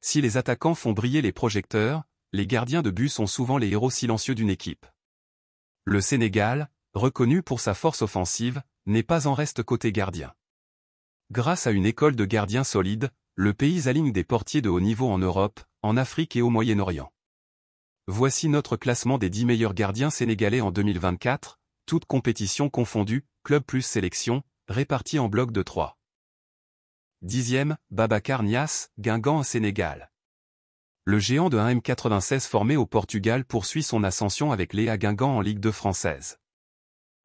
Si les attaquants font briller les projecteurs, les gardiens de but sont souvent les héros silencieux d'une équipe. Le Sénégal, reconnu pour sa force offensive, n'est pas en reste côté gardien. Grâce à une école de gardiens solide, le pays aligne des portiers de haut niveau en Europe, en Afrique et au Moyen-Orient. Voici notre classement des 10 meilleurs gardiens sénégalais en 2024, toutes compétitions confondues, club plus sélection, répartis en blocs de 3. 10e, Babacar Niasse, Guingamp Sénégal. Le géant de 1m96 formé au Portugal poursuit son ascension avec les Guingamp en Ligue 2 française.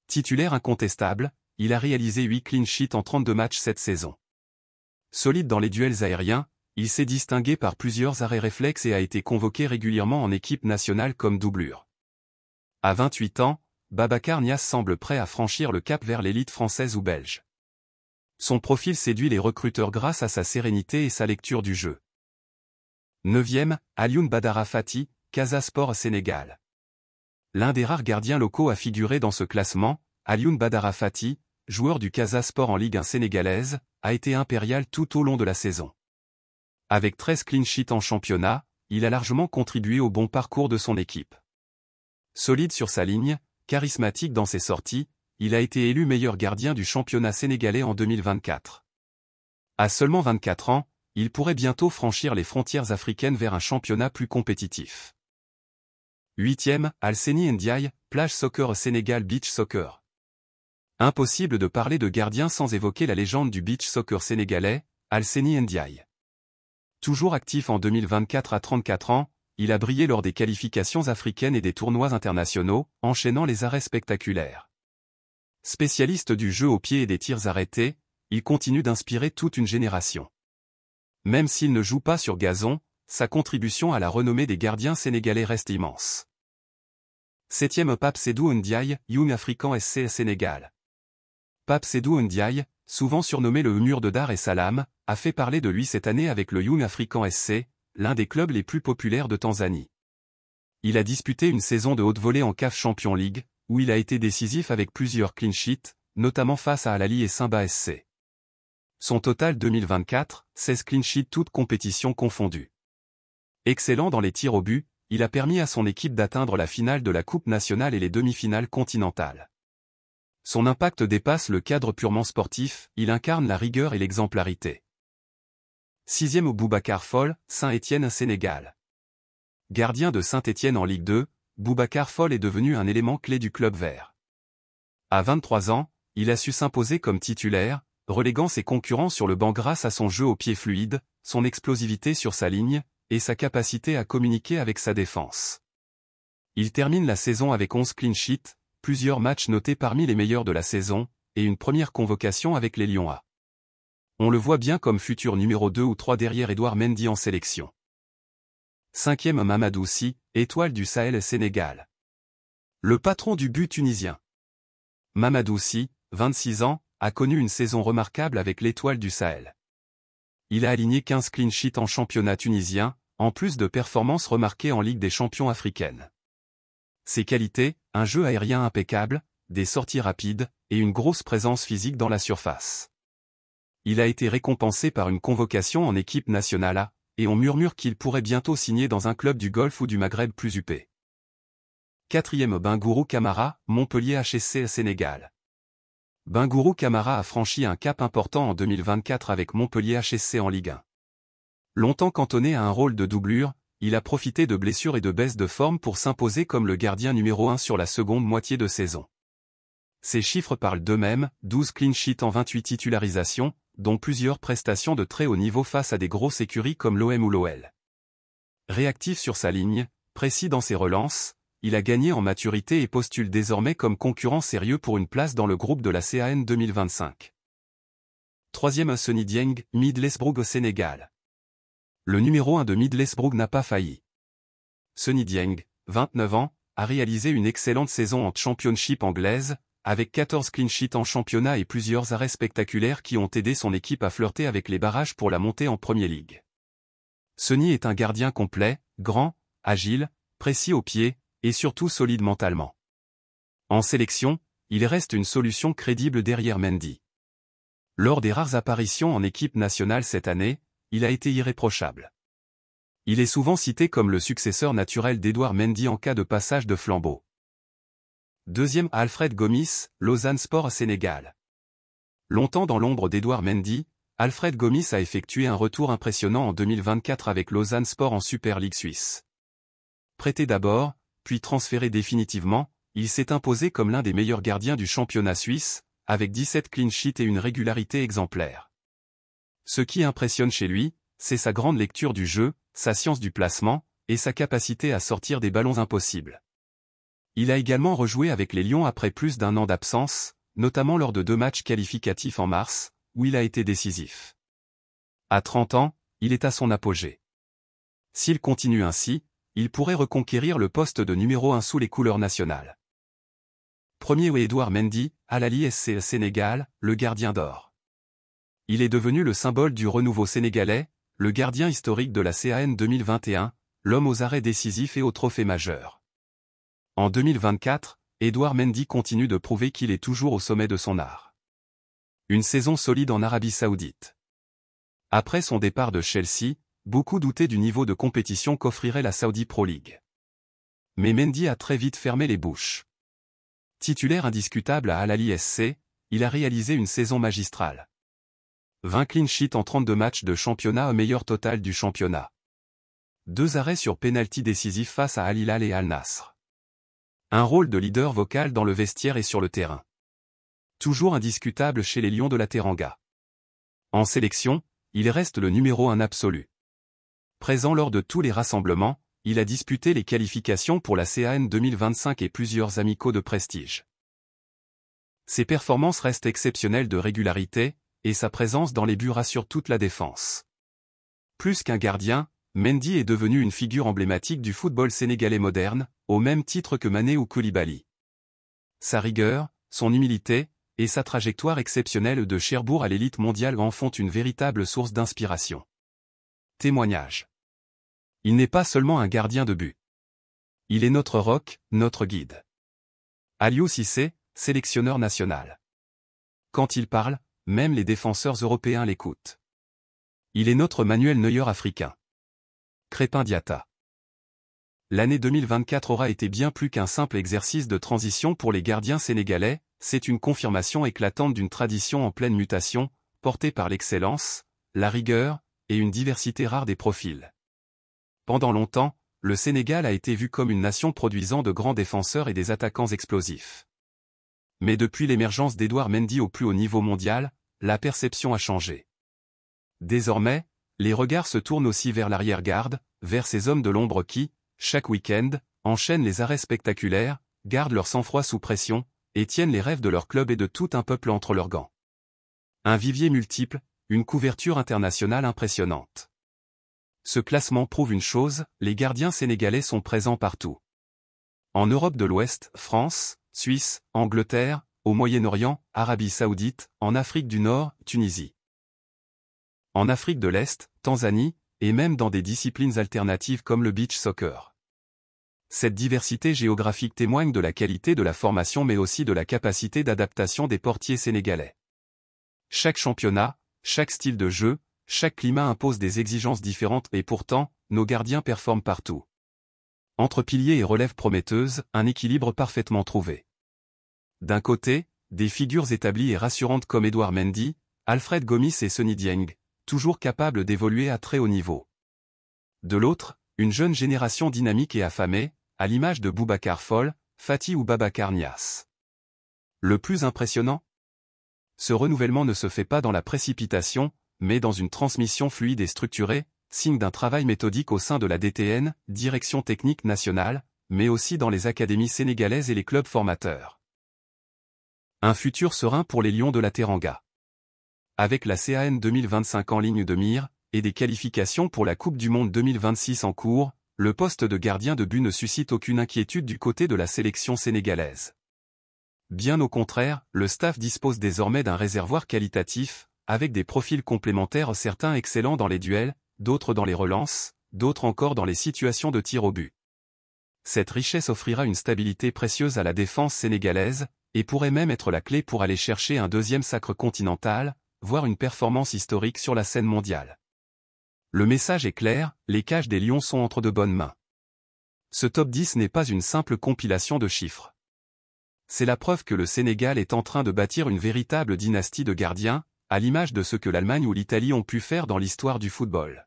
Titulaire incontestable, il a réalisé 8 clean sheets en 32 matchs cette saison. Solide dans les duels aériens, il s'est distingué par plusieurs arrêts réflexes et a été convoqué régulièrement en équipe nationale comme doublure. À 28 ans, Babacar Niasse semble prêt à franchir le cap vers l'élite française ou belge. Son profil séduit les recruteurs grâce à sa sérénité et sa lecture du jeu. 9e, Alioune Badara Fati, Casa Sport Sénégal. L'un des rares gardiens locaux à figurer dans ce classement, Alioune Badara Fati, joueur du Casa Sport en Ligue 1 sénégalaise, a été impérial tout au long de la saison. Avec 13 clean sheets en championnat, il a largement contribué au bon parcours de son équipe. Solide sur sa ligne, charismatique dans ses sorties, il a été élu meilleur gardien du championnat sénégalais en 2024. À seulement 24 ans, il pourrait bientôt franchir les frontières africaines vers un championnat plus compétitif. 8e, Alseny Ndiaye, Plage Soccer Sénégal Beach Soccer. Impossible de parler de gardien sans évoquer la légende du beach soccer sénégalais, Alseny Ndiaye. Toujours actif en 2024 à 34 ans, il a brillé lors des qualifications africaines et des tournois internationaux, enchaînant les arrêts spectaculaires. Spécialiste du jeu au pied et des tirs arrêtés, il continue d'inspirer toute une génération. Même s'il ne joue pas sur gazon, sa contribution à la renommée des gardiens sénégalais reste immense. 7e, Pape Sédou Ndiaye, Young African SC Sénégal. Pape Sédou Ndiaye, souvent surnommé le mur de Dar es Salaam, a fait parler de lui cette année avec le Young African SC, l'un des clubs les plus populaires de Tanzanie. Il a disputé une saison de haute volée en CAF Champions League, où il a été décisif avec plusieurs clean sheets, notamment face à Al Ahly et Simba SC. Son total 2024, 16 clean sheets toutes compétitions confondues. Excellent dans les tirs au but, il a permis à son équipe d'atteindre la finale de la Coupe nationale et les demi-finales continentales. Son impact dépasse le cadre purement sportif, il incarne la rigueur et l'exemplarité. 6e, Boubacar Fall, Saint-Étienne Sénégal. Gardien de Saint-Étienne en Ligue 2, Boubacar Fall est devenu un élément clé du club vert. À 23 ans, il a su s'imposer comme titulaire, reléguant ses concurrents sur le banc grâce à son jeu au pied fluide, son explosivité sur sa ligne, et sa capacité à communiquer avec sa défense. Il termine la saison avec 11 clean sheets, plusieurs matchs notés parmi les meilleurs de la saison, et une première convocation avec les Lions A. On le voit bien comme futur numéro 2 ou 3 derrière Edouard Mendy en sélection. 5e, Mamadou Sy, étoile du Sahel Sénégal. Le patron du but tunisien. Mamadou Sy, 26 ans, a connu une saison remarquable avec l'étoile du Sahel. Il a aligné 15 clean sheets en championnat tunisien, en plus de performances remarquées en Ligue des champions africaine. Ses qualités, un jeu aérien impeccable, des sorties rapides, et une grosse présence physique dans la surface. Il a été récompensé par une convocation en équipe nationale A, et on murmure qu'il pourrait bientôt signer dans un club du Golfe ou du Maghreb plus huppé. 4e, Bingourou Kamara, Montpellier HSC Sénégal. Bingourou Kamara a franchi un cap important en 2024 avec Montpellier HSC en Ligue 1. Longtemps cantonné à un rôle de doublure, il a profité de blessures et de baisse de forme pour s'imposer comme le gardien numéro 1 sur la seconde moitié de saison. Ses chiffres parlent d'eux-mêmes, 12 clean sheets en 28 titularisations, dont plusieurs prestations de très haut niveau face à des grosses écuries comme l'OM ou l'OL. Réactif sur sa ligne, précis dans ses relances, il a gagné en maturité et postule désormais comme concurrent sérieux pour une place dans le groupe de la CAN 2025. 3e, Seny Dieng, Middlesbrough au Sénégal. Le numéro 1 de Middlesbrough n'a pas failli. Seny Dieng, 29 ans, a réalisé une excellente saison en Championship anglaise, avec 14 clean sheets en championnat et plusieurs arrêts spectaculaires qui ont aidé son équipe à flirter avec les barrages pour la montée en Premier League. Seny est un gardien complet, grand, agile, précis au pied, et surtout solide mentalement. En sélection, il reste une solution crédible derrière Mendy. Lors des rares apparitions en équipe nationale cette année, il a été irréprochable. Il est souvent cité comme le successeur naturel d'Edouard Mendy en cas de passage de flambeau. Deuxième, Alfred Gomis, Lausanne Sport Sénégal. Longtemps dans l'ombre d'Edouard Mendy, Alfred Gomis a effectué un retour impressionnant en 2024 avec Lausanne Sport en Super League suisse. Prêté d'abord, puis transféré définitivement, il s'est imposé comme l'un des meilleurs gardiens du championnat suisse, avec 17 clean sheets et une régularité exemplaire. Ce qui impressionne chez lui, c'est sa grande lecture du jeu, sa science du placement, et sa capacité à sortir des ballons impossibles. Il a également rejoué avec les Lions après plus d'un an d'absence, notamment lors de 2 matchs qualificatifs en mars, où il a été décisif. À 30 ans, il est à son apogée. S'il continue ainsi, il pourrait reconquérir le poste de numéro 1 sous les couleurs nationales. Premier Edouard Mendy, Al Ahly SC Sénégal, le gardien d'or. Il est devenu le symbole du renouveau sénégalais, le gardien historique de la CAN 2021, l'homme aux arrêts décisifs et aux trophées majeurs. En 2024, Edouard Mendy continue de prouver qu'il est toujours au sommet de son art. Une saison solide en Arabie Saoudite. Après son départ de Chelsea, beaucoup doutaient du niveau de compétition qu'offrirait la Saudi Pro League. Mais Mendy a très vite fermé les bouches. Titulaire indiscutable à Al Ahly SC, il a réalisé une saison magistrale. 20 clean sheets en 32 matchs de championnat au meilleur total du championnat. 2 arrêts sur pénalty décisifs face à Al Hilal et Al Nasr. Un rôle de leader vocal dans le vestiaire et sur le terrain. Toujours indiscutable chez les Lions de la Teranga. En sélection, il reste le numéro 1 absolu. Présent lors de tous les rassemblements, il a disputé les qualifications pour la CAN 2025 et plusieurs amicaux de prestige. Ses performances restent exceptionnelles de régularité, et sa présence dans les buts rassure toute la défense. Plus qu'un gardien, Mendy est devenu une figure emblématique du football sénégalais moderne, au même titre que Mané ou Koulibaly. Sa rigueur, son humilité, et sa trajectoire exceptionnelle de Cherbourg à l'élite mondiale en font une véritable source d'inspiration. Témoignage. Il n'est pas seulement un gardien de but. Il est notre roc, notre guide. Aliou Cissé, sélectionneur national. Quand il parle, même les défenseurs européens l'écoutent. Il est notre Manuel Neuer africain. Crépin Diatta. L'année 2024 aura été bien plus qu'un simple exercice de transition pour les gardiens sénégalais, c'est une confirmation éclatante d'une tradition en pleine mutation, portée par l'excellence, la rigueur, et une diversité rare des profils. Pendant longtemps, le Sénégal a été vu comme une nation produisant de grands défenseurs et des attaquants explosifs. Mais depuis l'émergence d'Edouard Mendy au plus haut niveau mondial, la perception a changé. Désormais, les regards se tournent aussi vers l'arrière-garde, vers ces hommes de l'ombre qui, chaque week-end, enchaînent les arrêts spectaculaires, gardent leur sang-froid sous pression, et tiennent les rêves de leur club et de tout un peuple entre leurs gants. Un vivier multiple, une couverture internationale impressionnante. Ce classement prouve une chose, les gardiens sénégalais sont présents partout. En Europe de l'Ouest, France, Suisse, Angleterre, au Moyen-Orient, Arabie Saoudite, en Afrique du Nord, Tunisie. En Afrique de l'Est, Tanzanie, et même dans des disciplines alternatives comme le beach soccer. Cette diversité géographique témoigne de la qualité de la formation mais aussi de la capacité d'adaptation des portiers sénégalais. Chaque championnat, chaque style de jeu, chaque climat impose des exigences différentes et pourtant, nos gardiens performent partout. Entre piliers et relèves prometteuses, un équilibre parfaitement trouvé. D'un côté, des figures établies et rassurantes comme Edouard Mendy, Alfred Gomis et Seny Dieng, toujours capables d'évoluer à très haut niveau. De l'autre, une jeune génération dynamique et affamée, à l'image de Boubacar Fall, Fati ou Babacar Niasse. Le plus impressionnant ? Ce renouvellement ne se fait pas dans la précipitation, mais dans une transmission fluide et structurée, signe d'un travail méthodique au sein de la DTN, Direction Technique Nationale, mais aussi dans les académies sénégalaises et les clubs formateurs. Un futur serein pour les Lions de la Teranga. Avec la CAN 2025 en ligne de mire, et des qualifications pour la Coupe du Monde 2026 en cours, le poste de gardien de but ne suscite aucune inquiétude du côté de la sélection sénégalaise. Bien au contraire, le staff dispose désormais d'un réservoir qualitatif, avec des profils complémentaires certains excellents dans les duels, d'autres dans les relances, d'autres encore dans les situations de tir au but. Cette richesse offrira une stabilité précieuse à la défense sénégalaise, et pourrait même être la clé pour aller chercher un deuxième sacre continental, voire une performance historique sur la scène mondiale. Le message est clair, les cages des Lions sont entre de bonnes mains. Ce top 10 n'est pas une simple compilation de chiffres. C'est la preuve que le Sénégal est en train de bâtir une véritable dynastie de gardiens, à l'image de ce que l'Allemagne ou l'Italie ont pu faire dans l'histoire du football.